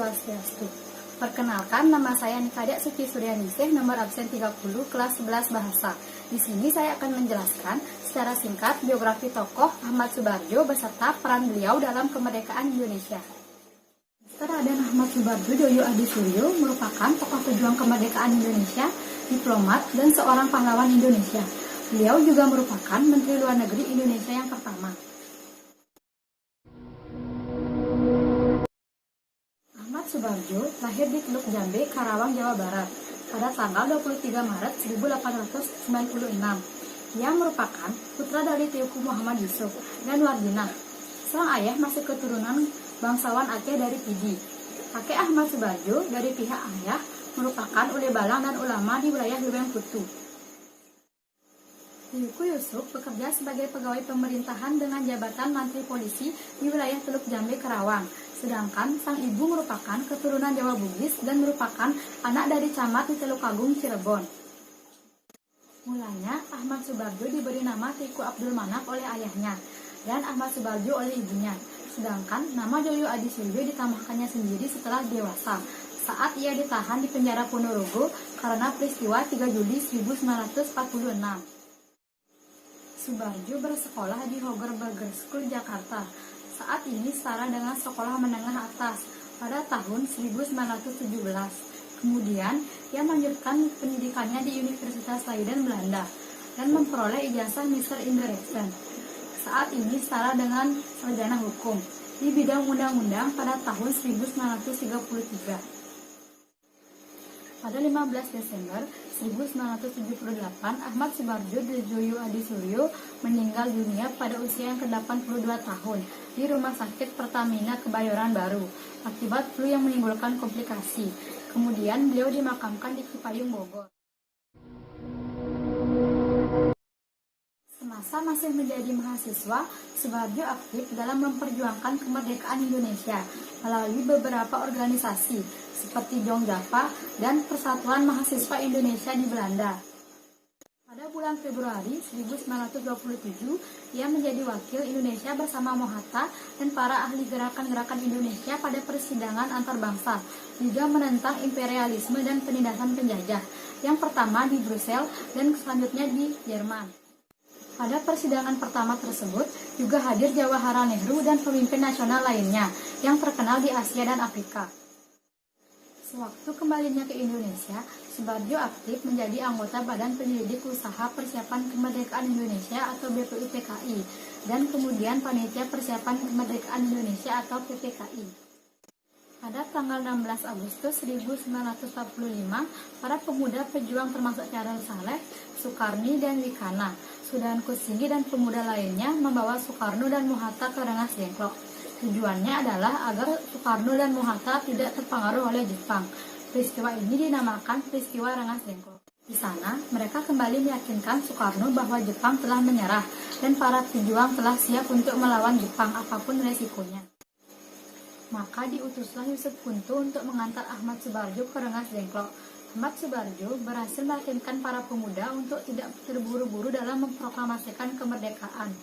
Swastiastu. Perkenalkan, nama saya Nikadek Suci Suryaningsih, nomor absen 30, kelas 11 Bahasa. Di sini saya akan menjelaskan secara singkat biografi tokoh Ahmad Subardjo beserta peran beliau dalam kemerdekaan Indonesia. Dr. Raden Ahmad Subardjo Doyo Adisuryo merupakan tokoh pejuang kemerdekaan Indonesia, diplomat, dan seorang pahlawan Indonesia. Beliau juga merupakan Menteri Luar Negeri Indonesia yang pertama. Ahmad Subardjo lahir di Teluk Jambe, Karawang, Jawa Barat pada tanggal 23 Maret 1896. Ia merupakan putra dari Teuku Muhammad Yusuf dan Wardinah. Sang ayah masih keturunan bangsawan Aceh dari Pidi. Kakek Ahmad Subardjo dari pihak ayah merupakan ule balang dan ulama di wilayah Lubeng Putu. Teuku Yusuf bekerja sebagai pegawai pemerintahan dengan jabatan Mantri Polisi di wilayah Teluk Jambe, Karawang. Sedangkan sang ibu merupakan keturunan Jawa Bugis dan merupakan anak dari camat di Teluk Agung, Cirebon. Mulanya, Ahmad Subardjo diberi nama Teuku Abdul Manaf oleh ayahnya dan Ahmad Subardjo oleh ibunya. Sedangkan nama Doyo Adisuryo ditambahkannya sendiri setelah dewasa, saat ia ditahan di penjara Ponorogo karena peristiwa 3 Juli 1946. Subardjo bersekolah di Hoger Burger School, Jakarta. Saat ini setara dengan sekolah menengah atas pada tahun 1917. Kemudian, ia melanjutkan pendidikannya di Universitas Leiden, Belanda, dan memperoleh ijazah Mister Inderesen. Saat ini setara dengan sarjana hukum di bidang undang-undang pada tahun 1933. Pada 15 Desember 1978, Ahmad Subardjo Doyo Adisuryo meninggal dunia pada usia yang ke-82 tahun di Rumah Sakit Pertamina Kebayoran Baru akibat flu yang menimbulkan komplikasi. Kemudian beliau dimakamkan di Cipayung, Bogor. Semasa masih menjadi mahasiswa, Subardjo aktif dalam memperjuangkan kemerdekaan Indonesia melalui beberapa organisasi seperti Jongjapa dan Persatuan Mahasiswa Indonesia di Belanda. Pada bulan Februari 1927, ia menjadi wakil Indonesia bersama Mohatta dan para ahli gerakan-gerakan Indonesia pada persidangan antarbangsa juga menentang imperialisme dan penindasan penjajah, yang pertama di Brussels dan selanjutnya di Jerman. Pada persidangan pertama tersebut juga hadir Jawaharlal Nehru dan pemimpin nasional lainnya yang terkenal di Asia dan Afrika. Sewaktu kembalinya ke Indonesia, Subardjo aktif menjadi anggota Badan Penyelidik Usaha Persiapan Kemerdekaan Indonesia atau BPUPKI dan kemudian Panitia Persiapan Kemerdekaan Indonesia atau PPKI. Pada tanggal 16 Agustus 1945, para pemuda pejuang termasuk Charles Saleh, Sukarni, dan Wikana, Sudan Kusini, dan pemuda lainnya membawa Soekarno dan Mohatta ke Rengas Dengklok. Tujuannya adalah agar Soekarno dan Mohatta tidak terpengaruh oleh Jepang. Peristiwa ini dinamakan peristiwa Rengas Dengklok. Di sana, mereka kembali meyakinkan Soekarno bahwa Jepang telah menyerah dan para pejuang telah siap untuk melawan Jepang apapun resikonya. Maka diutuslah Yusuf Kunto untuk mengantar Ahmad Subardjo ke Rengas Dengklok. Ahmad Subardjo berhasil meyakinkan para pemuda untuk tidak terburu-buru dalam memproklamasikan kemerdekaan.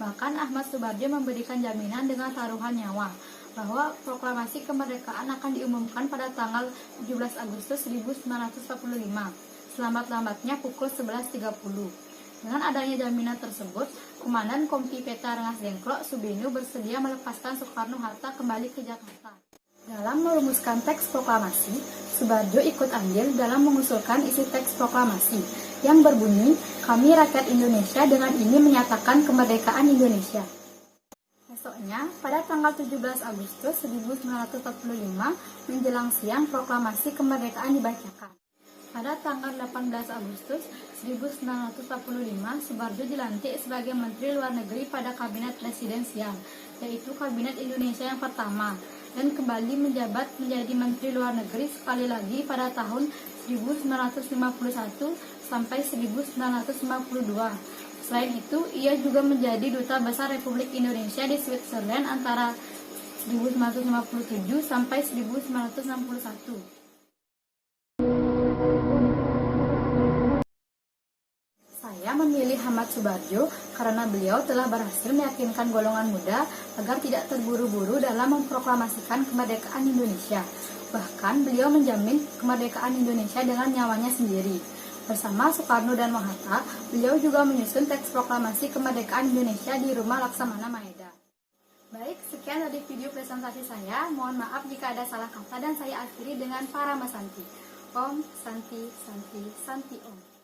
Bahkan Ahmad Subardjo memberikan jaminan dengan taruhan nyawa bahwa proklamasi kemerdekaan akan diumumkan pada tanggal 17 Agustus 1945, selambat-lambatnya pukul 11.30. Dengan adanya jaminan tersebut, Komandan Kompi Peta Rengas Dengklok Subenu bersedia melepaskan Soekarno-Hatta kembali ke Jakarta. Dalam merumuskan teks proklamasi, Subardjo ikut andil dalam mengusulkan isi teks proklamasi yang berbunyi, "Kami rakyat Indonesia dengan ini menyatakan kemerdekaan Indonesia." Esoknya, pada tanggal 17 Agustus 1945, menjelang siang proklamasi kemerdekaan dibacakan. Pada tanggal 18 Agustus 1945, Subardjo dilantik sebagai Menteri Luar Negeri pada Kabinet Presidensial, yaitu Kabinet Indonesia yang pertama, dan kembali menjabat menjadi Menteri Luar Negeri sekali lagi pada tahun 1951 sampai 1952. Selain itu, ia juga menjadi Duta Besar Republik Indonesia di Switzerland antara 1957 sampai 1961. Saya memilih Muhammad Soebardjo karena beliau telah berhasil meyakinkan golongan muda agar tidak terburu-buru dalam memproklamasikan kemerdekaan Indonesia. Bahkan beliau menjamin kemerdekaan Indonesia dengan nyawanya sendiri. Bersama Soekarno dan Hatta, beliau juga menyusun teks proklamasi kemerdekaan Indonesia di Rumah Laksamana Maeda. Baik, sekian dari video presentasi saya. Mohon maaf jika ada salah kata dan saya akhiri dengan Paramasanti. Om Santi Santi Santi Om.